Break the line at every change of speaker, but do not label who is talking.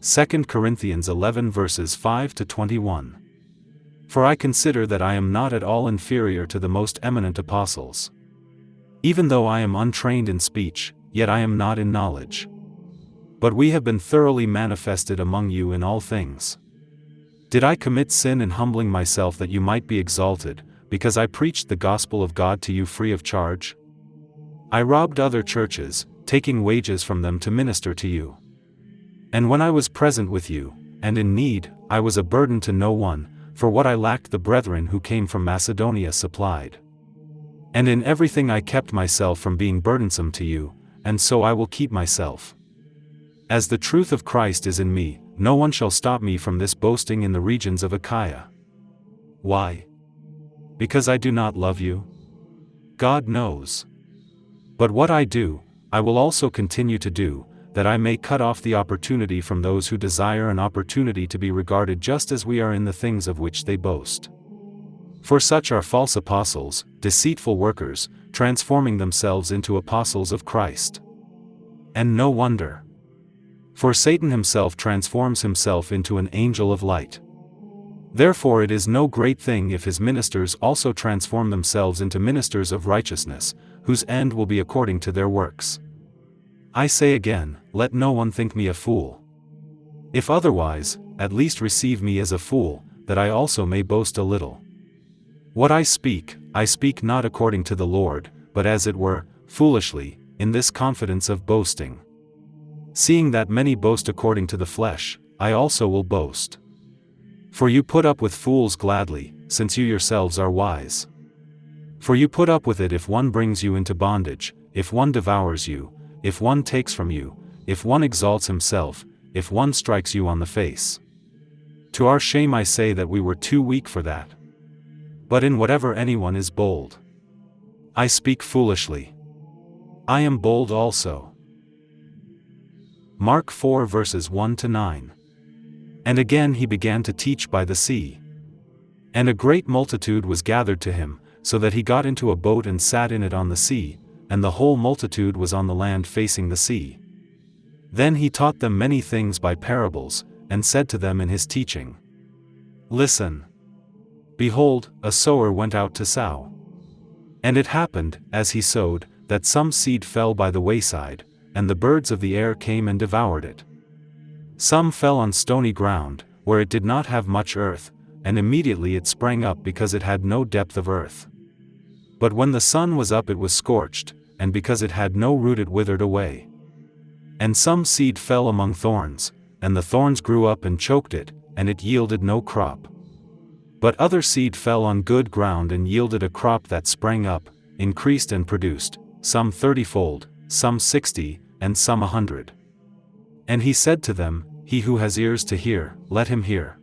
Second Corinthians 11 verses 5 to 21. For I consider that I am not at all inferior to the most eminent apostles. Even though I am untrained in speech, yet I am not in knowledge. But we have been thoroughly manifested among you in all things. Did I commit sin in humbling myself that you might be exalted, because I preached the gospel of God to you free of charge? I robbed other churches, taking wages from them to minister to you. And when I was present with you, and in need, I was a burden to no one, for what I lacked the brethren who came from Macedonia supplied. And in everything I kept myself from being burdensome to you, and so I will keep myself. As the truth of Christ is in me, no one shall stop me from this boasting in the regions of Achaia. Why? Because I do not love you? God knows. But what I do, I will also continue to do, that I may cut off the opportunity from those who desire an opportunity to be regarded just as we are in the things of which they boast. For such are false apostles, deceitful workers, transforming themselves into apostles of Christ. And no wonder. For Satan himself transforms himself into an angel of light. Therefore it is no great thing if his ministers also transform themselves into ministers of righteousness, whose end will be according to their works. I say again, let no one think me a fool. If otherwise, at least receive me as a fool, that I also may boast a little. What I speak not according to the Lord, but as it were, foolishly, in this confidence of boasting. Seeing that many boast according to the flesh, I also will boast. For you put up with fools gladly, since you yourselves are wise. For you put up with it if one brings you into bondage, if one devours you, if one takes from you, if one exalts himself, if one strikes you on the face. To our shame I say that we were too weak for that. But in whatever anyone is bold, I speak foolishly. I am bold also. Mark 4 verses 1 to 9. And again he began to teach by the sea. And a great multitude was gathered to him, so that he got into a boat and sat in it on the sea, and the whole multitude was on the land facing the sea. Then he taught them many things by parables, and said to them in his teaching, Listen. Behold, a sower went out to sow. And it happened, as he sowed, that some seed fell by the wayside, and the birds of the air came and devoured it. Some fell on stony ground, where it did not have much earth, and immediately it sprang up because it had no depth of earth. But when the sun was up it was scorched, and because it had no root it withered away. And some seed fell among thorns, and the thorns grew up and choked it, and it yielded no crop. But other seed fell on good ground and yielded a crop that sprang up, increased and produced, some 30-fold, some 60, and some 100. And he said to them, He who has ears to hear, let him hear.